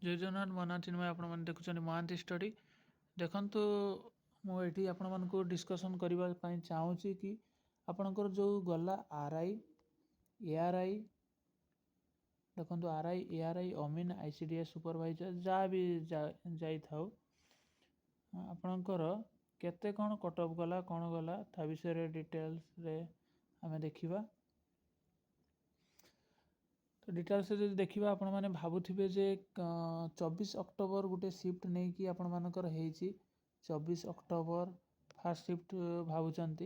जय जगन्नाथ मना चिन्मय आपण मैंने देखुं महांती स्टडी देखु मुझे आपण मानक डिस्कसन करने चाहूँगी कि आपणकर जो गला आरआई एआरआई देखो आरआई एआरआई अमीन आईसीडीएस सुपरवाइजर जहाँ भी जाई थाउ आपणकर केते कौन कट ऑफ गला कौन गला ता विषय डिटेल्स रे आमे देखिबा। तो डिटेल्स जो देखा आपण मैंने भावुवे जे 24 अक्टोबर गोटे सिफ्ट नहीं कि आपण मानकर 24 अक्टोबर फास्ट सिफ्ट भावुंट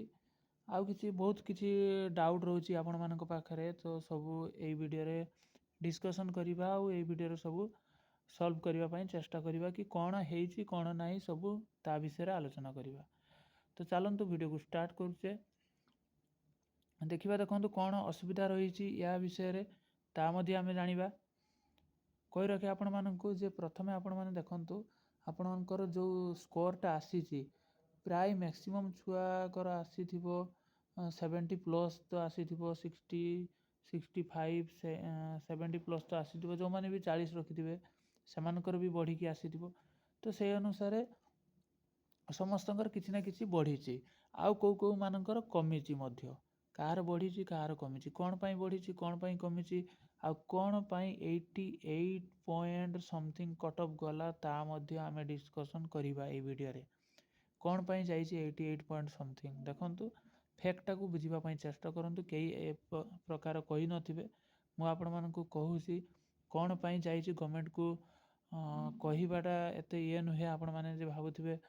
आउ किसी बहुत किसी डाउट रोचे आपण मानक पाखरे तो सबू ए वीडियो रे डिस्कसन करवा आउ ए वीडियो सब सॉल्व करने चेष्टा करवा कि कौन है कौन ना सबू ता विषय आलोचना करवा। तो चलतु वीडियो को स्टार्ट करुचे देखा देखो कौन असुविधा रही या विषय ता आम जाना कही रखे आपण मानक जे प्रथमे आपण मैंने देखु आपणकर जो स्कोरटा आसी प्राय मैक्सिमम छुआकर आसी 70+ तो आसी 60 65 70+ तो आसी जो मैंने भी 40 रखिथे से भी बढ़ी आसी तो से अनुसार समस्त किसी ना कि बढ़ी आउ कौ कौ मानकर कमी कार बढ़ी कार कमी कौन पाई बढ़ी कौन पाई कमी आ कौन पाई 88 पॉइंट समथिंग कट ऑफ गला ता आमे डिस्कसन करवा ए वीडियो रे कौन पाई जाइए 88 पॉइंट समथिंग देखंतु फैक्टा को बुझापी चेष्टा करूँ कई ए प्रकार कही नथिबे मु आपण मानकु कहूसी कौन पाई जाइए गवर्नमेंट को कहवाटा एत ये नुहे आपण मैंने जे भावुथिबे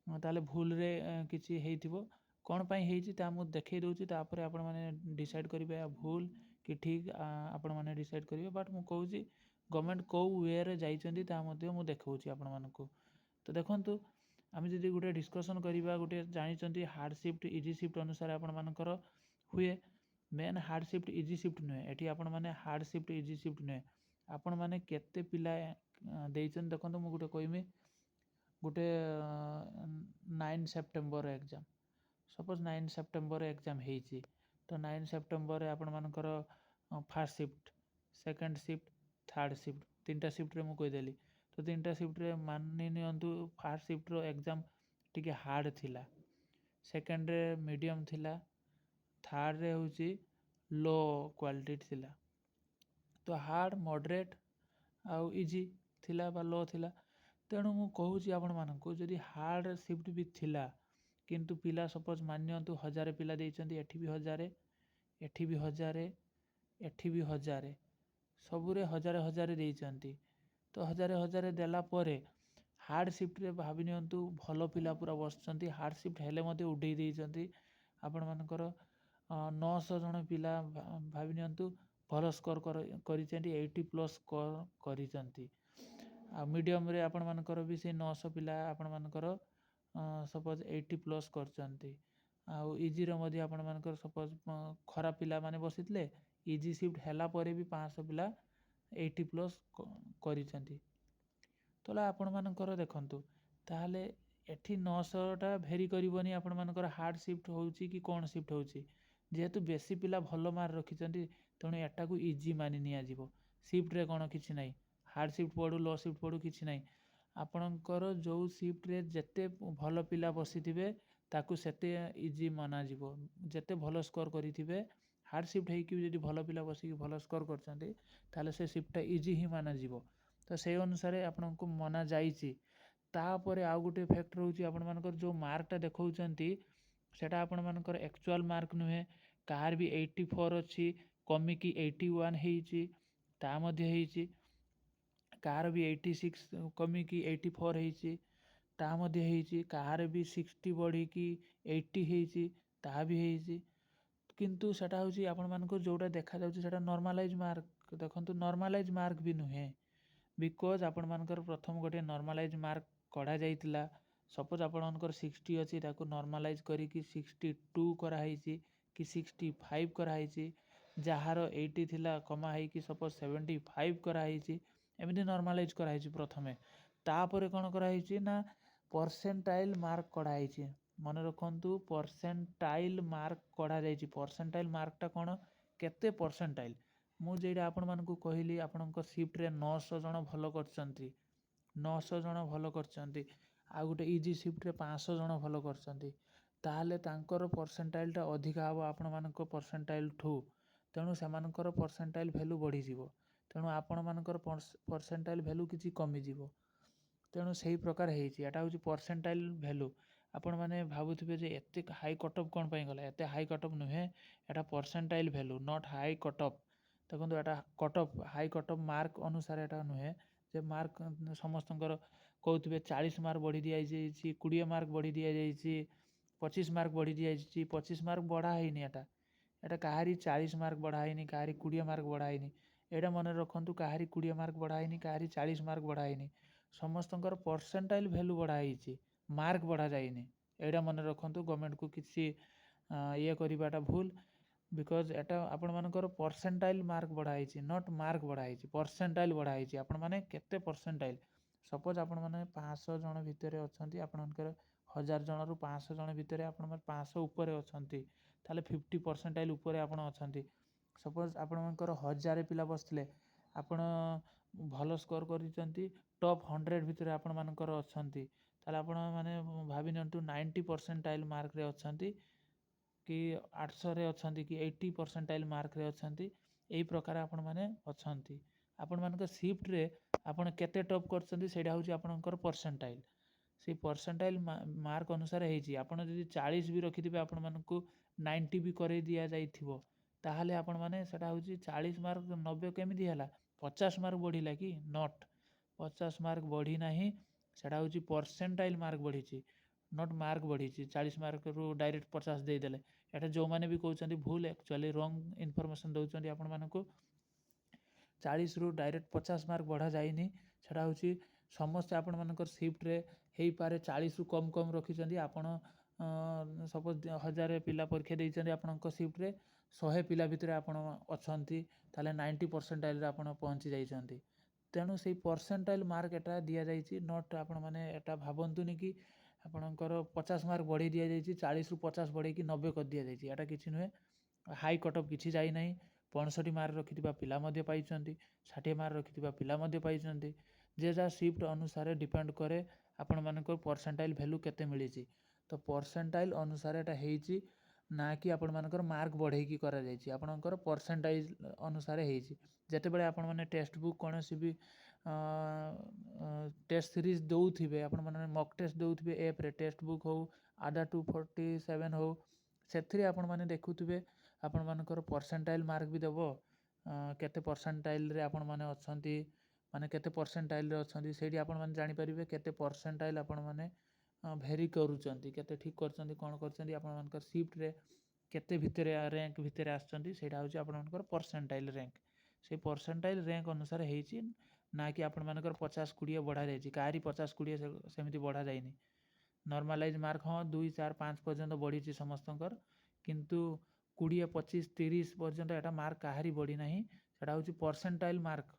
ताले भूल रे किछि हेइथिबो कौन पाई हेइछि ता मु देखै दउछि तापर आपण माने डिसाइड करिवे भूल कि ठीक आपण माने डिसाइड करिवे बट मु कहूछि गवर्नमेंट को वे रे जाइछन्ती ता मध्ये मु देखौछि आपण मानकु। तो देखंतु आमे जदि गोटे डिस्कसन करवा गोटे जानिछन्ती हार्ड शिफ्ट इजी शिफ्ट अनुसार आपण मानकर हुए main hard shift easy shift नुहे एठी आपण माने हार्ड शिफ्ट इजी शिफ्ट नुहे आपण माने केते पिला देइछन देखंतु मु गोटे कहमी गोटे 9 September exam suppose 9 September exam हेइछि तो 9 सेप्टेम्बर आपण मानकर first shift second shift third shift तीनटा शिफ्ट रे मु कहिदेली तो तीनटा शिफ्ट रे मानि नियंतु फास्ट शिफ्ट रो एग्जाम टिके हार्ड थिला सेकंड रे मीडियम थिला थर्ड रे होची लो क्वालिटी थिला तो हार्ड मॉडरेट आउ इजी थिला बा लो थिला तेणु मु कहूची आपण मानकु जदि हार्ड शिफ्ट भी थिला किंतु पिला सपोज मानियंतु 1000 पिला देइचंती एठी भी 1000 एठी भी 1000 एठी भी 1000 सबुरे 1000 देइचंती तो 1000 देला परे हार्ड शिफ्ट रे भाबि नियंतु भलो पिला पूरा बसचंती हार्ड शिफ्ट हेले मते उडै देइचंती आपण मानकर 900 जन पिला भाबि नियंतु भलो स्कोर करिचंती 80+ स्कोर करिचंती आ मीडियम रे आपण मानकर भी से 900 पिला आपण मानकर सपोज 80+ करचंती आउ इजी रो मध्ये आपण मानकर सपोज खराब पिला माने बसितले इजी शिफ्ट हैला परे भी 500 पिला 80+ करिचंती तोला आपण मानकर देखंतु ताहाले एठी 900 टा भेरी करिवनी आपण मानकर हार्ड शिफ्ट होउची कि कोन शिफ्ट होउची जेहेतु बेसी पिला भलो मार रखिचंती तणु एटा को इजी मानि निया जीवो शिफ्ट रे कोन किछि नै हार्ड शिफ्ट पड़ू लो शिफ्ट पड़ू किछि नै आपणकर जो शिफ्ट रे जेते भलो पिला बसिथिबे ताकू सेते इजी माना जीवो जेते भलो स्कोर करिथिबे हार्ड शिफ्ट है कि जदि भलो पिला बसिक भलो स्कोर करचंती ताले से शिफ्टटा इजी ही माना जीवो तो से अनुसार आपनको मना जाइछि तापरे आ गुटे फैक्टर होची आपण मानकर जो मार्कटा देखौचंती सेटा आपण मानकर एक्चुअल मार्क नुहे कार भी 84 अछि कमी की 81 हेइछि ता मध्ये हेइछि कार भी 86 कमी की 84 हेइछि ता मध्ये हेइछि कार भी 60 बढ़ी की 80 हेइछि ता भी हेइछि किंतु सेटा होची आपण मानको जोटा देखा जाउछि सेटा नॉर्मलाइज मार्क देखंतु नॉर्मलाइज मार्क भी नुहे बिकॉज आपण मानकर प्रथम गोटे नॉर्मलाइज मार्क कढा जाइतिला सपोज आपण मानकर 60 अछि ताको नॉर्मलाइज करी कि 62 करा हेइछि कि 65 करा हेइछि जहार 80 थिला कमा हेइ कि सपोज 75 करा हेइछि एमिति नॉर्मलाइज करा हेइछि प्रथमे तापरे कोन करा हेइछि ना परसेंटाइल मार्क कढा हेइछि मन रखंतु परसेंटाइल मार्क कढा जाइछि परसेंटाइल मार्कटा कोन केते परसेंटाइल ମୁଁ ଯେଇଟା ଆପଣମାନଙ୍କୁ କହିଲି ଆପଣଙ୍କ ସିଫ୍ଟରେ 900 ଜଣ ଭଲ କରିଛନ୍ତି, 900 ଜଣ ଭଲ କରିଛନ୍ତି, ଆଉ ଗୋଟେ ଇଜି ସିଫ୍ଟରେ 500 ଜଣ ଭଲ କରିଛନ୍ତି, ତାହେଲେ ତାଙ୍କର ପରସେଣ୍ଟାଇଲ୍ଟା ଅଧିକା ହେବ ଆପଣମାନଙ୍କ ପରସେଣ୍ଟାଇଲ୍ଠୁ। ତେଣୁ ସେମାନଙ୍କର ପରସେଣ୍ଟାଇଲ୍ ଭ୍ୟାଲୁ ବଢ଼ିଯିବ, ତେଣୁ ଆପଣମାନଙ୍କର ପରସେଣ୍ଟାଇଲ୍ ଭ୍ୟାଲୁ କିଛି କମିଯିବ। ତେଣୁ ସେହି ପ୍ରକାର ହେଇଛି, ଏଟା ହେଉଛି ପରସେଣ୍ଟାଇଲ୍ ଭ୍ୟାଲୁ। ଆପଣମାନେ ଭାବୁଥିବେ ଯେ ଏତେ ହାଇ କଟଅଫ୍ କ'ଣ ପାଇଁ ଗଲା, ଏତେ ହାଇ କଟଅଫ୍ ନୁହେଁ, ଏଟା percentile value not high cut-off. ଦେଖନ୍ତୁ ଏଟା କଟଅଫ୍, ହାଇ କଟଅଫ୍ ମାର୍କ ଅନୁସାରେ ଏଟା ନୁହେଁ, ଯେ ମାର୍କ ସମସ୍ତଙ୍କର କହୁଥିବେ 40 ମାର୍କ ବଢ଼ି ଦିଆଯାଇଛି, 20 ମାର୍କ ବଢ଼ି ଦିଆଯାଇଛି, 25 ମାର୍କ ବଢ଼ି ଦିଆଯାଇଛି। 25 ମାର୍କ ବଢ଼ା ହେଇନି, ଏଟା କାହାରି 40 ମାର୍କ ବଢ଼ା ହେଇନି, କାହାରି 20 ମାର୍କ ବଢ଼ା ହେଇନି। ଏଇଟା ମନେ ରଖନ୍ତୁ, କାହାରି 20 ମାର୍କ ବଢ଼ା ହେଇନି, କାହାରି 40 ମାର୍କ ବଢ଼ା ହେଇନି। ସମସ୍ତଙ୍କର ପରସେଣ୍ଟାଇଲ୍ ଭ୍ୟାଲୁ ବଢ଼ା ହେଇଛି, ମାର୍କ ବଢ଼ା ଯାଇନି। ଏଇଟା ମନେ ରଖନ୍ତୁ, ଗଭର୍ଣ୍ଣମେଣ୍ଟକୁ କିଛି ଇଏ କରିବାଟା ଭୁଲ। ବିକଜ ଏଟା ଆପଣମାନଙ୍କର ପରସେଣ୍ଟାଇଲ୍ ମାର୍କ ବଢ଼ା ହେଇଛି, ନଟ୍ ମାର୍କ ବଢ଼ା ହେଇଛି, ପରସେଣ୍ଟାଇଲ୍ ବଢ଼ା ହେଇଛି। ଆପଣମାନେ କେତେ ପରସେଣ୍ଟାଇଲ୍, ସପୋଜ ଆପଣମାନେ 500 ଜଣ ଭିତରେ ଅଛନ୍ତି, ଆପଣଙ୍କର 1000 ଜଣରୁ 500 ଜଣ ଭିତରେ ଆପଣମାନେ 500 ଉପରେ ଅଛନ୍ତି, ତାହେଲେ 50 ପରସେଣ୍ଟାଇଲ୍ ଉପରେ ଆପଣ ଅଛନ୍ତି। ସପୋଜ ଆପଣଙ୍କର 1000 ପିଲା ବସିଥିଲେ, ଆପଣ ଭଲ ସ୍କୋର କରିଛନ୍ତି, ଟପ୍ 100 ଭିତରେ ଆପଣମାନଙ୍କର ଅଛନ୍ତି, ତାହେଲେ ଆପଣମାନେ ଭାବି ନିଅନ୍ତୁ 90 ପରସେଣ୍ଟାଇଲ୍ ମାର୍କରେ ଅଛନ୍ତି, କି 800ରେ ଅଛନ୍ତି, କି 80 ପରସେଣ୍ଟାଇଲ୍ ମାର୍କରେ ଅଛନ୍ତି। ଏହି ପ୍ରକାର ଆପଣମାନେ ଅଛନ୍ତି। ଆପଣମାନଙ୍କ ସିଫ୍ଟରେ ଆପଣ କେତେ ଟପ୍ କରିଛନ୍ତି ସେଇଟା ହେଉଛି ଆପଣଙ୍କର ପରସେଣ୍ଟାଇଲ୍। ସେଇ ପରସେଣ୍ଟାଇଲ୍ ମାର୍କ ଅନୁସାରେ ହେଇଛି। ଆପଣ ଯଦି 40 ବି ରଖିଥିବେ, ଆପଣମାନଙ୍କୁ 90 ବି କରେଇ ଦିଆଯାଇଥିବ, ତାହେଲେ ଆପଣମାନେ ସେଟା ହେଉଛି 40 ମାର୍କ 90 କେମିତି ହେଲା, 50 ମାର୍କ ବଢ଼ିଲା କି, ନଟ୍ 50 ମାର୍କ ବଢ଼ି ନାହିଁ, ସେଟା ହେଉଛି ପରସେଣ୍ଟାଇଲ୍ ମାର୍କ ବଢ଼ିଛି, ନଟ୍ ମାର୍କ ବଢ଼ିଛି। 40 ମାର୍କରୁ ଡାଇରେକ୍ଟ 50 ଦେଇଦେଲେ, ଏଟା ଯେଉଁମାନେ ବି କହୁଛନ୍ତି ଭୁଲ, ଆକ୍ଚୁଆଲି ରଙ୍ଗ ଇନଫର୍ମେସନ୍ ଦେଉଛନ୍ତି ଆପଣମାନଙ୍କୁ। 40ରୁ ଡାଇରେକ୍ଟ 50 ମାର୍କ ବଢ଼ା ଯାଇନି, ସେଟା ହେଉଛି ସମସ୍ତେ ଆପଣମାନଙ୍କର ସିଫ୍ଟରେ ହେଇପାରେ 40ରୁ କମ୍ କମ୍ ରଖିଛନ୍ତି। ଆପଣ ସପୋଜ 1000 ପିଲା ପରୀକ୍ଷା ଦେଇଛନ୍ତି, ଆପଣଙ୍କ ସିଫ୍ଟରେ 100 ପିଲା ଭିତରେ ଆପଣ ଅଛନ୍ତି, ତାହେଲେ 90 ପରସେଣ୍ଟାଇଲ୍ରେ ଆପଣ ପହଞ୍ଚି ଯାଇଛନ୍ତି। ତେଣୁ ସେଇ ପରସେଣ୍ଟାଇଲ୍ ମାର୍କ ଏଟା ଦିଆଯାଇଛି, ନଟ୍ ଆପଣମାନେ ଏଟା ଭାବନ୍ତୁନି କି ଆପଣଙ୍କର 50 ମାର୍କ ବଢ଼େଇ ଦିଆଯାଇଛି, 40ରୁ 50 ବଢ଼େଇକି 90 କରିଦିଆଯାଇଛି, ଏଟା କିଛି ନୁହେଁ। ହାଇ କଟଅଫ୍ କିଛି ଯାଇନାହିଁ, 65 ମାର୍କ ରଖିଥିବା ପିଲା ମଧ୍ୟ ପାଇଛନ୍ତି, 60 ମାର୍କ ରଖିଥିବା ପିଲା ମଧ୍ୟ ପାଇଛନ୍ତି। ଯେ ଯାହା ସିଫ୍ଟ ଅନୁସାରେ ଡିପେଣ୍ଡ କରେ ଆପଣମାନଙ୍କର ପରସେଣ୍ଟାଇଲ୍ ଭ୍ୟାଲୁ କେତେ ମିଳିଛି। ତ ପରସେଣ୍ଟାଇଲ୍ ଅନୁସାରେ ଏଟା ହେଇଛି, ନା କି ଆପଣମାନଙ୍କର ମାର୍କ ବଢ଼େଇକି କରାଯାଇଛି, ଆପଣଙ୍କର ପରସେଣ୍ଟାଇଲ୍ ଅନୁସାରେ ହେଇଛି। ଯେତେବେଳେ ଆପଣମାନେ ଟେକ୍ସଟ ବୁକ୍ କୌଣସି ବି ଟେଷ୍ଟ ସିରିଜ୍ ଦେଉଥିବେ, ଆପଣମାନେ ମକ୍ ଟେଷ୍ଟ ଦେଉଥିବେ, ଏପ୍ରେ ଟେକ୍ସଟ ବୁକ୍ ହେଉ, ADA 247 ହେଉ, ସେଥିରେ ଆପଣମାନେ ଦେଖୁଥିବେ ଆପଣମାନଙ୍କର ପରସେଣ୍ଟାଇଲ୍ ମାର୍କ ବି ଦେବ, କେତେ ପରସେଣ୍ଟାଇଲ୍ରେ ଆପଣମାନେ ଅଛନ୍ତି, ମାନେ କେତେ ପରସେଣ୍ଟାଇଲ୍ରେ ଅଛନ୍ତି, ସେଇଠି ଆପଣମାନେ ଜାଣିପାରିବେ କେତେ ପରସେଣ୍ଟାଇଲ୍ ଆପଣମାନେ ଭେରି କରୁଛନ୍ତି, କେତେ ଠିକ୍ କରିଛନ୍ତି, କ'ଣ କରିଛନ୍ତି, ଆପଣମାନଙ୍କର ସିଫ୍ଟରେ କେତେ ଭିତରେ ର୍ୟାଙ୍କ ଭିତରେ ଆସିଛନ୍ତି, ସେଇଟା ହେଉଛି ଆପଣମାନଙ୍କର ପରସେଣ୍ଟାଇଲ୍ ର୍ୟାଙ୍କ। ସେଇ ପରସେଣ୍ଟାଇଲ୍ ର୍ୟାଙ୍କ ଅନୁସାରେ ହେଇଛି, ନା କି ଆପଣମାନଙ୍କର 50-20 ବଢ଼ା ଯାଇଛି, କାହାରି 50-20 ସେମିତି ବଢ଼ା ଯାଇନି। ନର୍ମାଲାଇଜ୍ ମାର୍କ ହଁ 2, 4, 5 ପର୍ଯ୍ୟନ୍ତ ବଢ଼ିଛି ସମସ୍ତଙ୍କର, କିନ୍ତୁ 20, 25, 30 ପର୍ଯ୍ୟନ୍ତ ଏଟା ମାର୍କ କାହାରି ବଢ଼ିନାହିଁ। ସେଟା ହେଉଛି ପରସେଣ୍ଟାଇଲ୍ ମାର୍କ,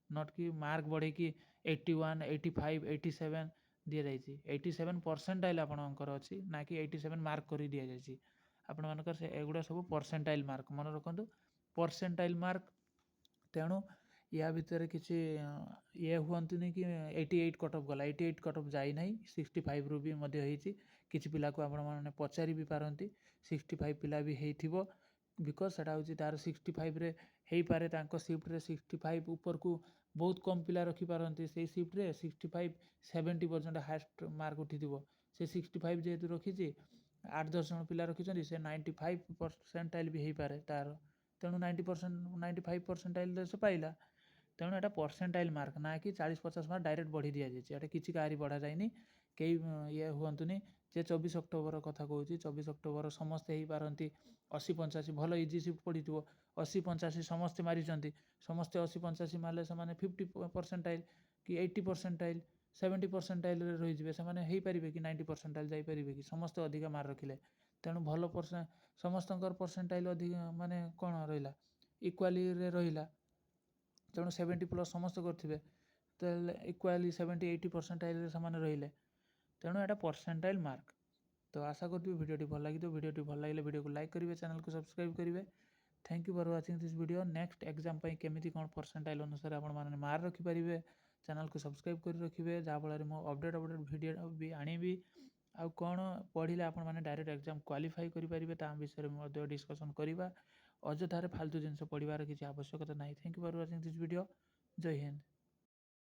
ନଟ୍ କି ମାର୍କ ବଢ଼େଇକି 81, 85, 87 ଦିଆଯାଇଛି। 87 ପରସେଣ୍ଟାଇଲ୍ ଆପଣଙ୍କର ଅଛି, ନା କି 87 ମାର୍କ କରି ଦିଆଯାଇଛି। ଆପଣମାନଙ୍କର ସେ ଏଗୁଡ଼ା ସବୁ ପରସେଣ୍ଟାଇଲ୍ ମାର୍କ, ମନେ ରଖନ୍ତୁ ପରସେଣ୍ଟାଇଲ୍ ମାର୍କ। ତେଣୁ ୟା ଭିତରେ କିଛି ଇଏ ହୁଅନ୍ତୁନି କି 88 କଟଅଫ୍ ଗଲା, 88 କଟଅଫ୍ ଯାଇନାହିଁ, 65ରୁ ବି ମଧ୍ୟ ହେଇଛି। କିଛି ପିଲାକୁ ଆପଣମାନେ ପଚାରି ବି ପାରନ୍ତି, 65 ପିଲା ବି ହେଇଥିବ, ବିକଜ ସେଟା ହେଉଛି ତାର 65ରେ ହେଇପାରେ, ତାଙ୍କ ସିଫ୍ଟରେ 65 ଉପରକୁ ବହୁତ କମ୍ ପିଲା ରଖିପାରନ୍ତି, ସେଇ ସିଫ୍ଟରେ 65, 70 ପର୍ଯ୍ୟନ୍ତ ହାଏଷ୍ଟ ମାର୍କ ଉଠିଥିବ। ସେ 65 ଯେହେତୁ ରଖିଛି, 8-10 ଜଣ ପିଲା ରଖିଛନ୍ତି, ସେ 95 ପରସେଣ୍ଟାଇଲ୍ ବି ହେଇପାରେ ତାର, ତେଣୁ 95 ପରସେଣ୍ଟାଇଲ୍ରେ ସେ ପାଇଲା। ତେଣୁ ଏଟା ପରସେଣ୍ଟାଇଲ୍ ମାର୍କ, ନା କି 40-50 ମାର୍କ ଡାଇରେକ୍ଟ ବଢ଼ି ଦିଆଯାଇଛି, ଏଟା କିଛି କାହାରି ବଢ଼ା ଯାଇନି। କେହି ଇଏ ହୁଅନ୍ତୁନି। ଯେ 24 ଅକ୍ଟୋବର କଥା କହୁଛି, 24 ଅକ୍ଟୋବର ସମସ୍ତେ ହେଇପାରନ୍ତି 80-85, ଭଲ ଇଜି ସିଫ୍ଟ ପଡ଼ିଥିବ, 80-85 ସମସ୍ତେ ମାରିଛନ୍ତି, ସମସ୍ତେ 80-85 ମାରିଲେ ସେମାନେ 50 ପରସେଣ୍ଟାଇଲ୍ କି 80 ପରସେଣ୍ଟାଇଲ୍ 70 ପରସେଣ୍ଟାଇଲ୍ରେ ରହିଯିବେ, ସେମାନେ ହେଇପାରିବେ କି 90 ପରସେଣ୍ଟାଇଲ୍ ଯାଇପାରିବେ କି, ସମସ୍ତେ ଅଧିକା ମାର୍କ ରଖିଲେ। ତେଣୁ ଭଲ ସମସ୍ତଙ୍କର ପରସେଣ୍ଟାଇଲ୍ ଅଧିକା, ମାନେ କ'ଣ ରହିଲା, ଇକ୍ୱାଲିରେ ରହିଲା, ତେଣୁ 70+ ସମସ୍ତେ କରିଥିବେ, ତାହେଲେ ଇକ୍ୱାଲି 70-80 ପରସେଣ୍ଟାଇଲ୍ରେ ସେମାନେ ରହିଲେ, ତେଣୁ ଏଟା ପରସେଣ୍ଟାଇଲ୍ ମାର୍କ। ତ ଆଶା କରୁଥିବି ଭିଡ଼ିଓଟି ଭଲ ଲାଗିଥିବ। ଭିଡ଼ିଓଟି ଭଲ ଲାଗିଲେ ଭିଡ଼ିଓକୁ ଲାଇକ୍ କରିବେ, ଚ୍ୟାନେଲକୁ ସବସ୍କ୍ରାଇବ୍ କରିବେ। Thank you for watching this video. Next exam पे केमिति कौन परसेंटाइल अनुसार आपण माने मार्क रखिपारे, चैनल को सब्सक्राइब कर रखिए जहाँफल मो अपडेट वीडियो भी आनिबी। आउ कौन पढ़िले आपण माने डायरेक्ट एग्जाम क्वालिफाई करेंगे ता विषय में डिस्कसन करवा। अଯଥାରେ फालतू जिनस पढ़वार किसी आवश्यकता नहीं। Thank you for watching this video. जय हिंद।